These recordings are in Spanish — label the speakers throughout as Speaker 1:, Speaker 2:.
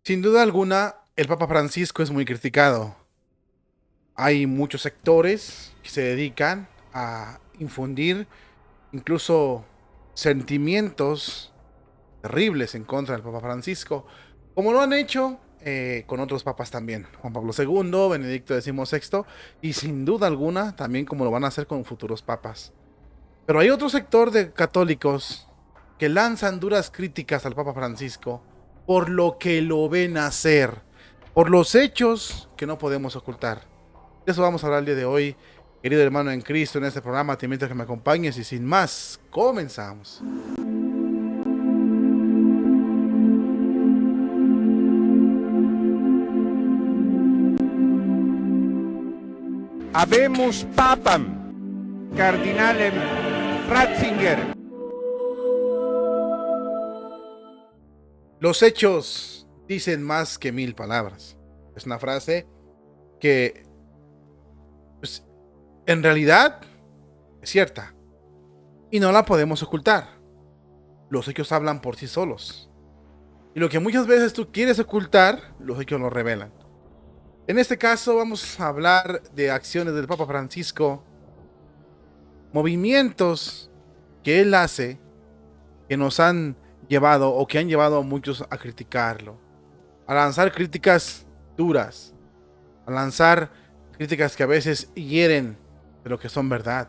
Speaker 1: Sin duda alguna, el Papa Francisco es muy criticado. Hay muchos sectores que se dedican a infundir incluso sentimientos terribles en contra del Papa Francisco, como lo han hecho con otros papas también, Juan Pablo II, Benedicto XVI, y sin duda alguna también como lo van a hacer con futuros papas. Pero hay otro sector de católicos que lanzan duras críticas al Papa Francisco por lo que lo ven hacer, por los hechos que no podemos ocultar. De eso vamos a hablar el día de hoy, querido hermano en Cristo, en este programa. Te invito a que me acompañes y sin más, comenzamos.
Speaker 2: Habemus Papam, Cardinalem Ratzinger.
Speaker 1: Los hechos dicen más que mil palabras. Es una frase que, pues, en realidad es cierta y no la podemos ocultar. Los hechos hablan por sí solos. Y lo que muchas veces tú quieres ocultar, los hechos lo revelan. En este caso vamos a hablar de acciones del Papa Francisco, movimientos que él hace que nos han llevado o que han llevado a muchos a criticarlo, a lanzar críticas duras, a lanzar críticas que a veces hieren, pero que son verdad.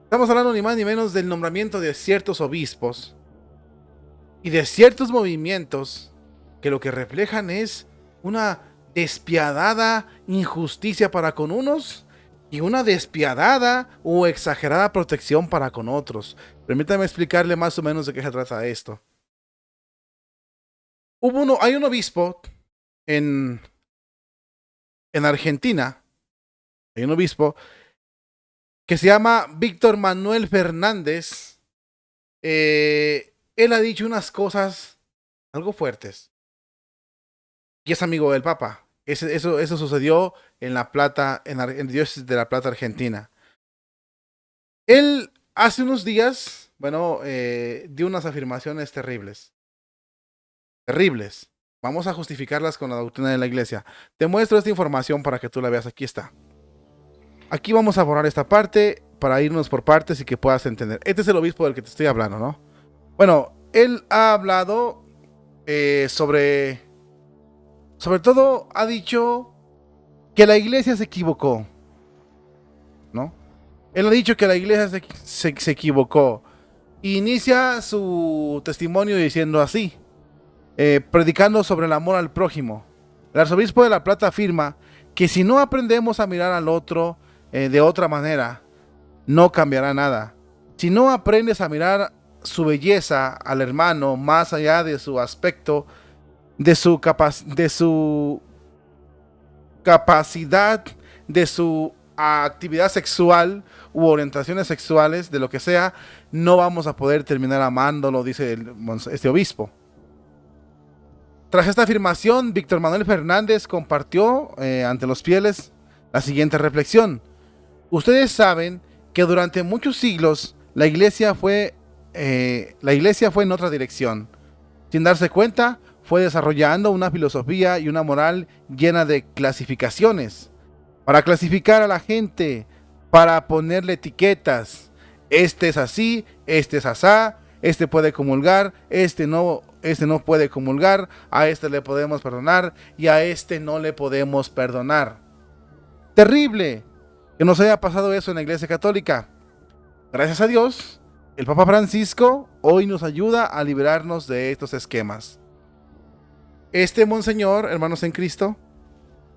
Speaker 1: Estamos hablando ni más ni menos del nombramiento de ciertos obispos y de ciertos movimientos que lo que reflejan es una despiadada injusticia para con unos y una despiadada o exagerada protección para con otros. Permítame explicarle más o menos de qué se trata esto. Hay un obispo en, en Argentina, hay un obispo que se llama Víctor Manuel Fernández. Él ha dicho unas cosas algo fuertes y es amigo del Papa. Eso sucedió en La Plata, en Diócesis de La Plata, Argentina. Él hace unos días, bueno, dio unas afirmaciones terribles. Terribles. Vamos a justificarlas con la doctrina de la iglesia. Te muestro esta información para que tú la veas. Aquí está. Aquí vamos a borrar esta parte para irnos por partes y que puedas entender. Este es el obispo del que te estoy hablando, ¿no? Bueno, él ha hablado sobre todo ha dicho que la iglesia se equivocó, ¿no? Él ha dicho que la iglesia se equivocó. Inicia su testimonio diciendo así, predicando sobre el amor al prójimo. El arzobispo de La Plata afirma que si no aprendemos a mirar al otro de otra manera, no cambiará nada. Si no aprendes a mirar su belleza al hermano más allá de su aspecto, de su capacidad, de su actividad sexual u orientaciones sexuales, de lo que sea, no vamos a poder terminar amándolo, dice este obispo. Tras esta afirmación, Víctor Manuel Fernández compartió ante los fieles la siguiente reflexión. Ustedes saben que durante muchos siglos la iglesia fue en otra dirección. Sin darse cuenta, fue desarrollando una filosofía y una moral llena de clasificaciones. Para clasificar a la gente, para ponerle etiquetas. Este es así, este es asá, este puede comulgar, este no puede comulgar, a este le podemos perdonar y a este no le podemos perdonar. Terrible que nos haya pasado eso en la Iglesia Católica. Gracias a Dios, el Papa Francisco hoy nos ayuda a liberarnos de estos esquemas. Este monseñor, hermanos en Cristo,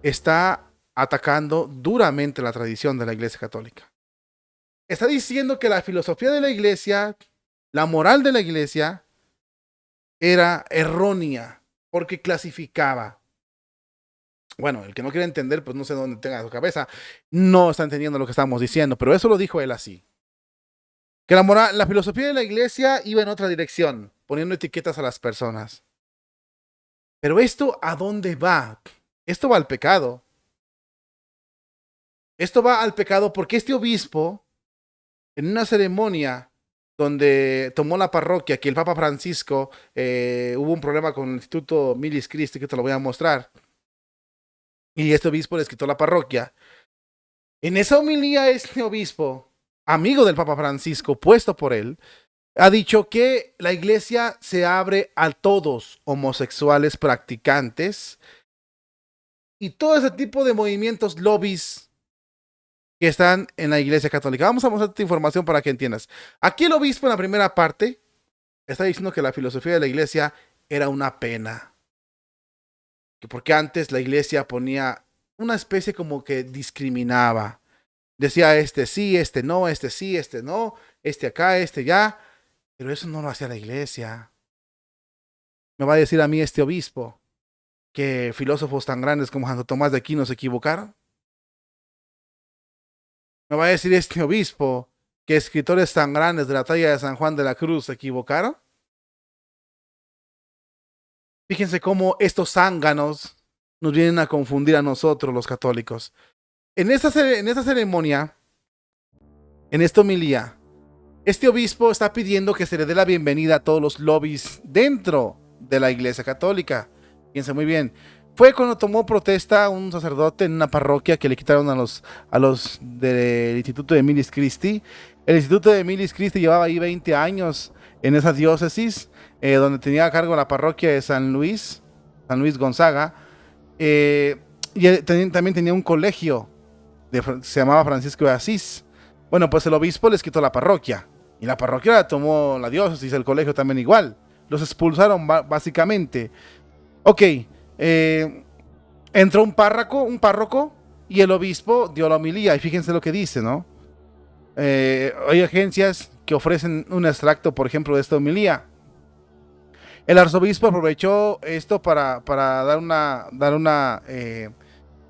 Speaker 1: está atacando duramente la tradición de la Iglesia Católica. Está diciendo que la filosofía de la Iglesia, la moral de la Iglesia, era errónea porque clasificaba. Bueno, el que no quiere entender, pues no sé dónde tenga su cabeza, no está entendiendo lo que estamos diciendo, pero eso lo dijo él así. Que la filosofía de la Iglesia iba en otra dirección, poniendo etiquetas a las personas. Pero esto, ¿a dónde va? Esto va al pecado. Esto va al pecado porque este obispo, en una ceremonia donde tomó la parroquia, que el Papa Francisco, hubo un problema con el Instituto Milis Christi, que te lo voy a mostrar, y este obispo les quitó la parroquia. En esa homilía, este obispo, amigo del Papa Francisco, puesto por él, ha dicho que la iglesia se abre a todos homosexuales practicantes y todo ese tipo de movimientos lobbies que están en la iglesia católica. Vamos a mostrar esta información para que entiendas. Aquí el obispo en la primera parte está diciendo que la filosofía de la iglesia era una pena. Porque antes la iglesia ponía una especie como que discriminaba. Decía este sí, este no, este sí, este no, este acá, este ya. Pero eso no lo hacía la iglesia. Me va a decir a mí este obispo que filósofos tan grandes como Santo Tomás de Aquino se equivocaron. Me va a decir este obispo que escritores tan grandes de la talla de San Juan de la Cruz se equivocaron. Fíjense cómo estos zánganos nos vienen a confundir a nosotros los católicos. En esta ceremonia, en esta homilía, este obispo está pidiendo que se le dé la bienvenida a todos los lobbies dentro de la iglesia católica. Fíjense muy bien. Fue cuando tomó protesta un sacerdote en una parroquia que le quitaron a los del Instituto de Milis Christi. El Instituto de Milis Christi llevaba ahí 20 años en esa diócesis, donde tenía a cargo la parroquia de San Luis Gonzaga. También tenía un colegio, se llamaba Francisco de Asís. Bueno, pues el obispo les quitó la parroquia. Y la parroquia la tomó la diócesis, el colegio también igual. Los expulsaron básicamente. Ok, entró un párroco, y el obispo dio la homilía. Y fíjense lo que dice, ¿no? Hay agencias que ofrecen un extracto, por ejemplo, de esta homilía. El arzobispo aprovechó esto para dar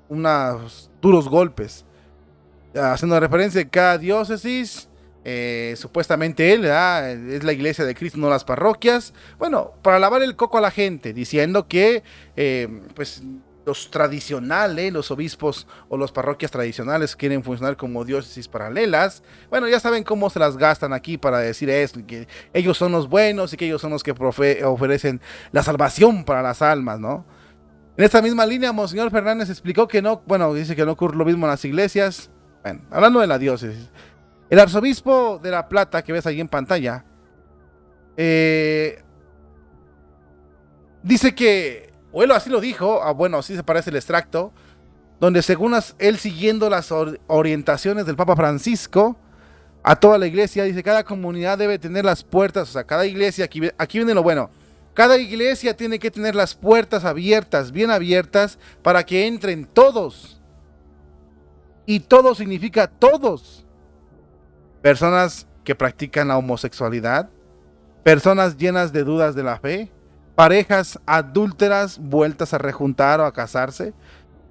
Speaker 1: unos duros golpes, haciendo referencia a cada diócesis. Supuestamente él es la iglesia de Cristo, no las parroquias. Bueno, para lavar el coco a la gente, diciendo que pues los tradicionales, los obispos o las parroquias tradicionales quieren funcionar como diócesis paralelas. Bueno, ya saben cómo se las gastan aquí para decir esto, que ellos son los buenos y que ellos son los que ofrecen la salvación para las almas, ¿no? En esta misma línea, Monseñor Fernández explicó que no, bueno, dice que no ocurre lo mismo en las iglesias. Bueno, hablando de la diócesis, el arzobispo de La Plata, que ves ahí en pantalla, dice que, o él así lo dijo, bueno, así se parece el extracto, donde según él siguiendo las orientaciones del Papa Francisco, a toda la iglesia, dice, cada comunidad debe tener las puertas, o sea, cada iglesia, aquí viene lo bueno, cada iglesia tiene que tener las puertas abiertas, bien abiertas, para que entren todos. Y todo significa todos. Personas que practican la homosexualidad, personas llenas de dudas de la fe, parejas adúlteras vueltas a rejuntar o a casarse,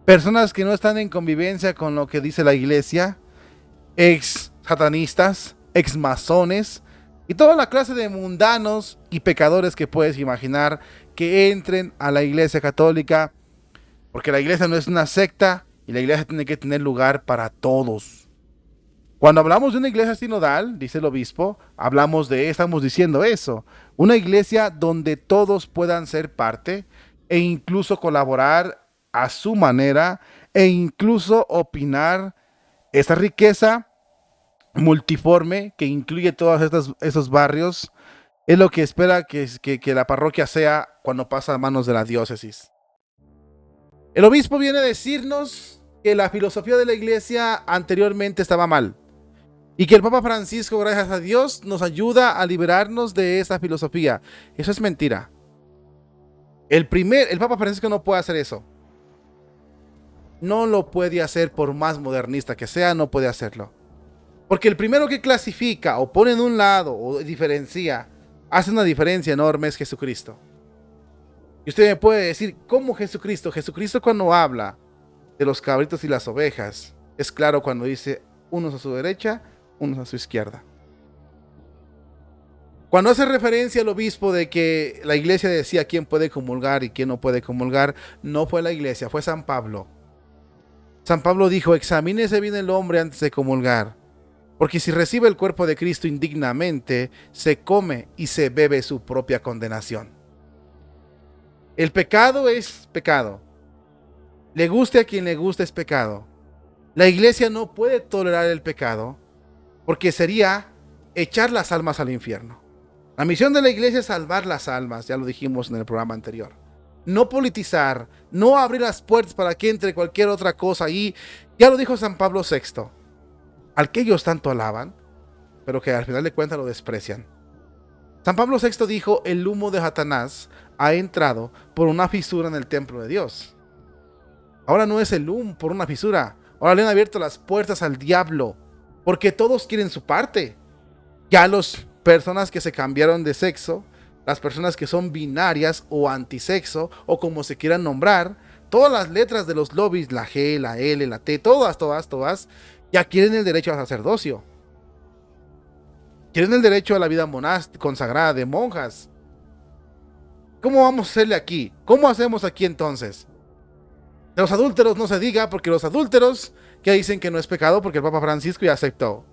Speaker 1: personas que no están en convivencia con lo que dice la iglesia, ex satanistas, ex masones y toda la clase de mundanos y pecadores que puedes imaginar que entren a la iglesia católica, porque la iglesia no es una secta y la iglesia tiene que tener lugar para todos. Cuando hablamos de una iglesia sinodal, dice el obispo, estamos diciendo eso, una iglesia donde todos puedan ser parte e incluso colaborar a su manera e incluso opinar. Esa riqueza multiforme que incluye todos esos barrios es lo que espera que la parroquia sea cuando pasa a manos de la diócesis. El obispo viene a decirnos que la filosofía de la iglesia anteriormente estaba mal. Y que el Papa Francisco, gracias a Dios, nos ayuda a liberarnos de esa filosofía. Eso es mentira. El Papa Francisco no puede hacer eso. No lo puede hacer, por más modernista que sea, no puede hacerlo. Porque el primero que clasifica o pone en un lado o diferencia, hace una diferencia enorme, es Jesucristo. Y usted me puede decir, ¿cómo Jesucristo? Jesucristo, cuando habla de los cabritos y las ovejas, es claro cuando dice unos a su derecha, unos a su izquierda. Cuando hace referencia al obispo de que la iglesia decía quién puede comulgar y quién no puede comulgar, no fue la iglesia, fue San Pablo. San Pablo dijo, examínese bien el hombre antes de comulgar. Porque si recibe el cuerpo de Cristo indignamente, se come y se bebe su propia condenación. El pecado es pecado. Le guste a quien le guste, es pecado. La iglesia no puede tolerar el pecado porque sería echar las almas al infierno. La misión de la iglesia es salvar las almas, ya lo dijimos en el programa anterior. No politizar, no abrir las puertas para que entre cualquier otra cosa ahí. Ya lo dijo San Pablo VI, al que ellos tanto alaban, pero que al final de cuentas lo desprecian. San Pablo VI dijo: el humo de Satanás ha entrado por una fisura en el templo de Dios. Ahora no es el humo por una fisura, ahora le han abierto las puertas al diablo, porque todos quieren su parte. Ya las personas que se cambiaron de sexo, las personas que son binarias o antisexo, o como se quieran nombrar, todas las letras de los lobbies, la G, la L, la T, todas, ya quieren el derecho al sacerdocio. Quieren el derecho a la vida monástica, consagrada de monjas. ¿Cómo vamos a hacerle aquí? ¿Cómo hacemos aquí entonces? De los adúlteros no se diga, porque los adúlteros que dicen que no es pecado porque el Papa Francisco ya aceptó.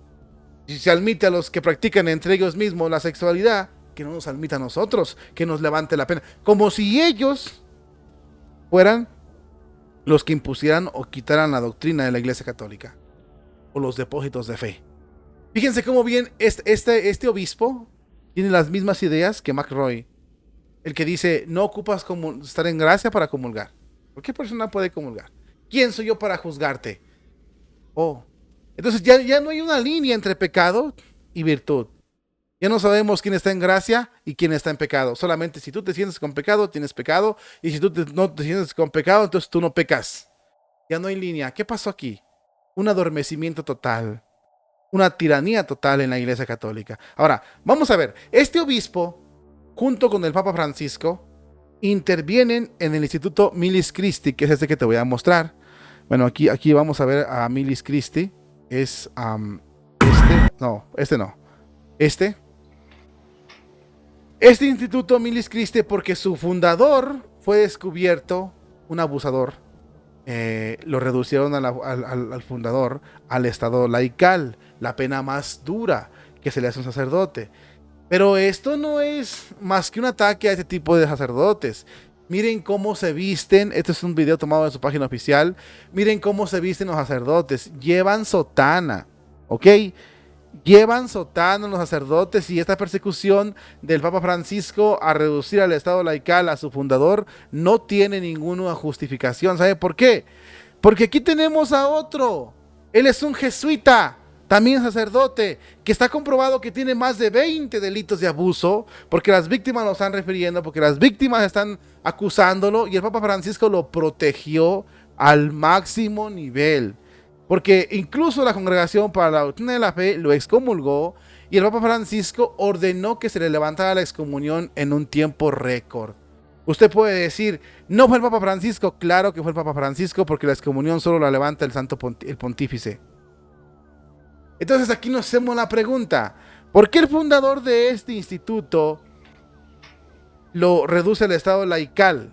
Speaker 1: Si se admite a los que practican entre ellos mismos la sexualidad, que no nos admita a nosotros, que nos levante la pena. Como si ellos fueran los que impusieran o quitaran la doctrina de la Iglesia Católica o los depósitos de fe. Fíjense cómo bien este obispo tiene las mismas ideas que McRoy, el que dice: no ocupas estar en gracia para comulgar. ¿Por qué persona puede comulgar? ¿Quién soy yo para juzgarte? Oh, entonces ya no hay una línea entre pecado y virtud. Ya no sabemos quién está en gracia y quién está en pecado. Solamente si tú te sientes con pecado, tienes pecado. Y si tú no te sientes con pecado, entonces tú no pecas. Ya no hay línea. ¿Qué pasó aquí? Un adormecimiento total. Una tiranía total en la Iglesia Católica. Ahora, vamos a ver. Este obispo, junto con el Papa Francisco, intervienen en el Instituto Milis Christi, que es este que te voy a mostrar. Bueno, aquí vamos a ver a Milis Christi. Es Este Instituto Milis Christi, porque su fundador fue descubierto un abusador. Lo reducieron al fundador al estado laical, la pena más dura que se le hace a un sacerdote. Pero esto no es más que un ataque a este tipo de sacerdotes. Miren cómo se visten. Este es un video tomado de su página oficial. Miren cómo se visten los sacerdotes. Llevan sotana, ¿ok? Llevan sotana los sacerdotes, y esta persecución del Papa Francisco a reducir al estado laical a su fundador no tiene ninguna justificación. ¿Sabe por qué? Porque aquí tenemos a otro. Él es un jesuita, también sacerdote, que está comprobado que tiene más de 20 delitos de abuso, porque las víctimas lo están refiriendo, porque las víctimas están acusándolo, y el Papa Francisco lo protegió al máximo nivel. Porque incluso la Congregación para la Doctrina de la Fe lo excomulgó, y el Papa Francisco ordenó que se le levantara la excomunión en un tiempo récord. Usted puede decir: no fue el Papa Francisco. Claro que fue el Papa Francisco, porque la excomunión solo la levanta el pontífice. Entonces aquí nos hacemos la pregunta: ¿por qué el fundador de este instituto lo reduce al estado laical?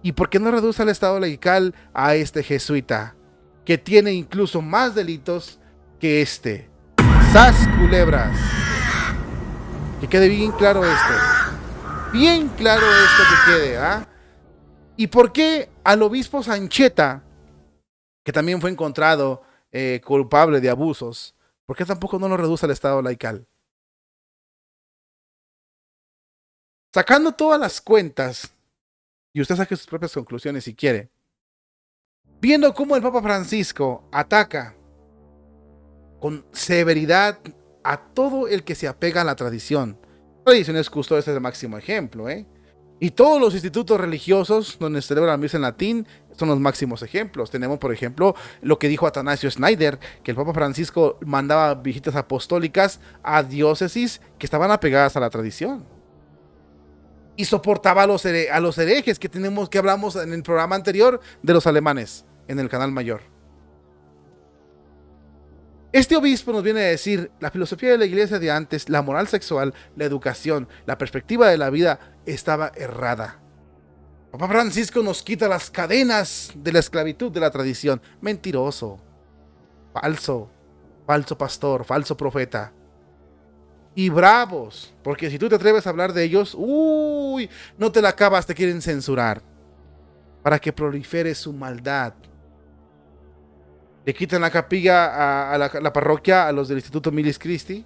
Speaker 1: ¿Y por qué no reduce al estado laical a este jesuita, que tiene incluso más delitos que este? ¡Sas culebras! Que quede bien claro esto. Bien claro esto que quede, ¿ah? ¿Y por qué al obispo Sancheta, que también fue encontrado culpable de abusos, por qué tampoco no lo reduce al estado laical? Sacando todas las cuentas, y usted saque sus propias conclusiones si quiere, viendo cómo el Papa Francisco ataca con severidad a todo el que se apega a la tradición. Tradiciones custodias es el máximo ejemplo, y todos los institutos religiosos donde se celebra la misa en latín son los máximos ejemplos. Tenemos, por ejemplo, lo que dijo Atanasio Schneider, que el Papa Francisco mandaba visitas apostólicas a diócesis que estaban apegadas a la tradición. Y soportaba a los herejes que hablamos en el programa anterior de los alemanes, en el canal mayor. Este obispo nos viene a decir: la filosofía de la iglesia de antes, la moral sexual, la educación, la perspectiva de la vida estaba errada. Papa Francisco nos quita las cadenas de la esclavitud de la tradición. Mentiroso, falso, falso pastor, falso profeta. Y bravos, porque si tú te atreves a hablar de ellos, uy, no te la acabas, te quieren censurar. Para que prolifere su maldad. Le quitan la capilla a la parroquia a los del Instituto Milis Christi.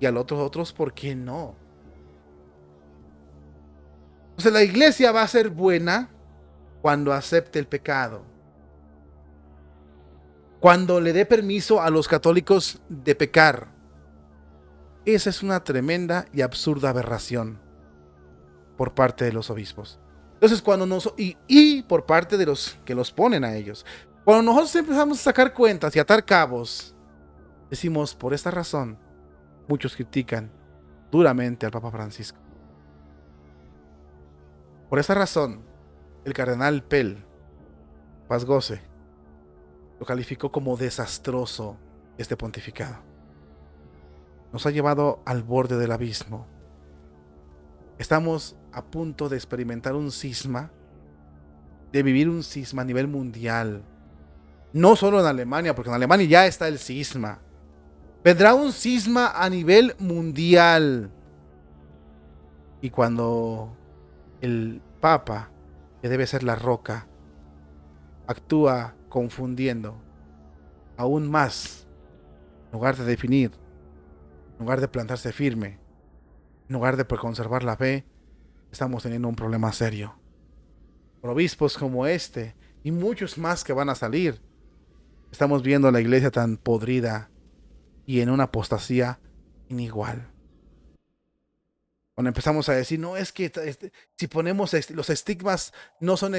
Speaker 1: Y a los otros, ¿por qué no? Entonces la iglesia va a ser buena cuando acepte el pecado. Cuando le dé permiso a los católicos de pecar. Esa es una tremenda y absurda aberración por parte de los obispos. Entonces cuando y por parte de los que los ponen a ellos. Cuando nosotros empezamos a sacar cuentas y atar cabos, decimos, por esta razón, muchos critican duramente al Papa Francisco. Por esa razón, el cardenal Pell, paz goce, lo calificó como desastroso este pontificado. Nos ha llevado al borde del abismo. Estamos a punto de experimentar un cisma, de vivir un cisma a nivel mundial. No solo en Alemania, porque en Alemania ya está el cisma. Vendrá un cisma a nivel mundial. Y cuando el Papa, que debe ser la roca, actúa confundiendo aún más, en lugar de definir, en lugar de plantarse firme, en lugar de conservar la fe, estamos teniendo un problema serio. Por obispos como este y muchos más que van a salir, estamos viendo a la iglesia tan podrida y en una apostasía inigual. Cuando empezamos a decir, no, es que si ponemos los estigmas, no son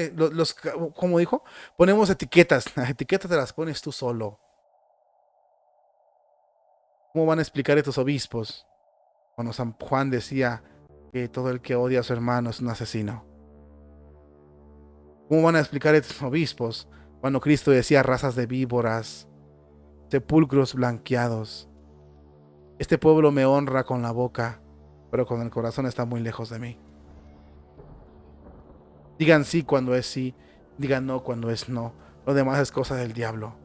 Speaker 1: ¿cómo dijo? Ponemos etiquetas, las etiquetas te las pones tú solo. ¿Cómo van a explicar estos obispos? Cuando San Juan decía que todo el que odia a su hermano es un asesino. ¿Cómo van a explicar estos obispos cuando Cristo decía razas de víboras, sepulcros blanqueados? Este pueblo me honra con la boca, pero con el corazón está muy lejos de mí. Digan sí cuando es sí, digan no cuando es no. Lo demás es cosa del diablo.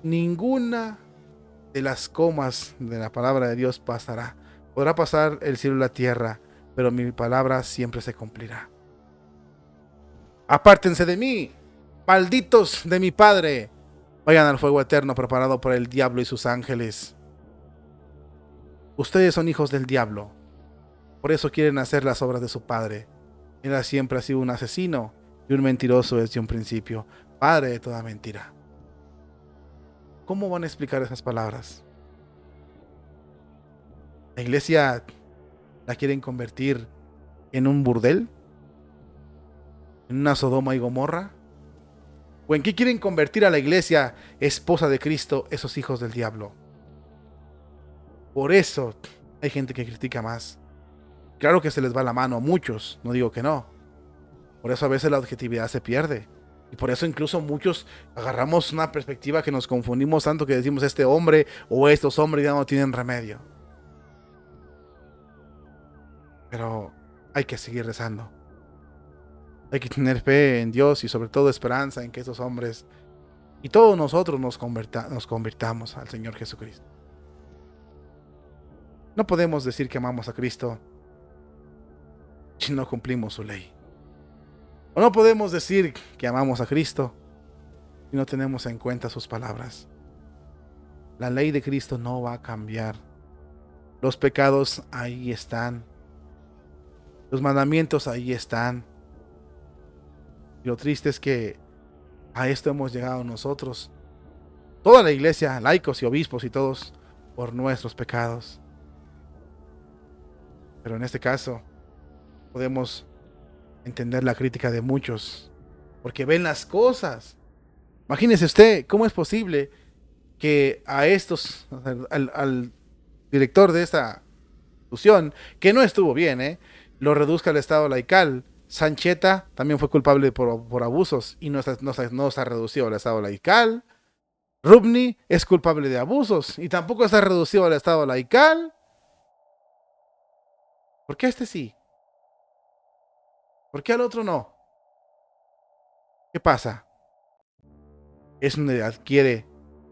Speaker 1: Ninguna de las comas de la palabra de Dios pasará. Podrá pasar el cielo y la tierra, pero mi palabra siempre se cumplirá. Apártense de mí, malditos de mi Padre. Vayan al fuego eterno preparado por el diablo y sus ángeles. Ustedes son hijos del diablo. Por eso quieren hacer las obras de su padre. Él siempre ha sido un asesino y un mentiroso desde un principio, padre de toda mentira. ¿Cómo van a explicar esas palabras? ¿La iglesia la quieren convertir en un burdel? ¿En una Sodoma y Gomorra? ¿O en qué quieren convertir a la iglesia, esposa de Cristo, esos hijos del diablo? Por eso hay gente que critica más. Claro que se les va la mano a muchos, no digo que no. Por eso a veces la objetividad se pierde. Y por eso incluso muchos agarramos una perspectiva que nos confundimos tanto que decimos este hombre o estos hombres ya no tienen remedio. Pero hay que seguir rezando. Hay que tener fe en Dios y sobre todo esperanza en que estos hombres y todos nosotros nos convirtamos al Señor Jesucristo. No podemos decir que amamos a Cristo si no cumplimos su ley. O no podemos decir que amamos a Cristo si no tenemos en cuenta sus palabras. La ley de Cristo no va a cambiar. Los pecados ahí están. Los mandamientos ahí están. Y lo triste es que a esto hemos llegado nosotros. Toda la iglesia, laicos y obispos y todos, por nuestros pecados. Pero en este caso, podemos entender la crítica de muchos, porque ven las cosas. Imagínese usted, ¿cómo es posible que a estos, al director de esta institución, que no estuvo bien, lo reduzca al estado laical? Sancheta también fue culpable por abusos y no está reducido al estado laical. Rubni es culpable de abusos y tampoco está reducido al estado laical. ¿Por qué a este sí? ¿Por qué al otro no? ¿Qué pasa? es donde adquiere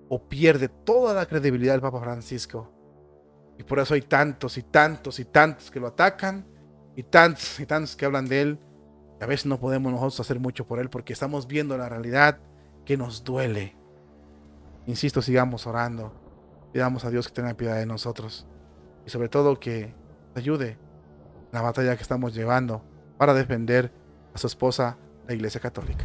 Speaker 1: o pierde toda la credibilidad del Papa Francisco. Y por eso hay tantos y tantos y tantos que lo atacan, y tantos que hablan de él, y a veces no podemos nosotros hacer mucho por él porque estamos viendo la realidad que nos duele. Insisto, sigamos orando, pidamos a Dios que tenga piedad de nosotros, y sobre todo que nos ayude en la batalla que estamos llevando para defender a su esposa, la Iglesia Católica.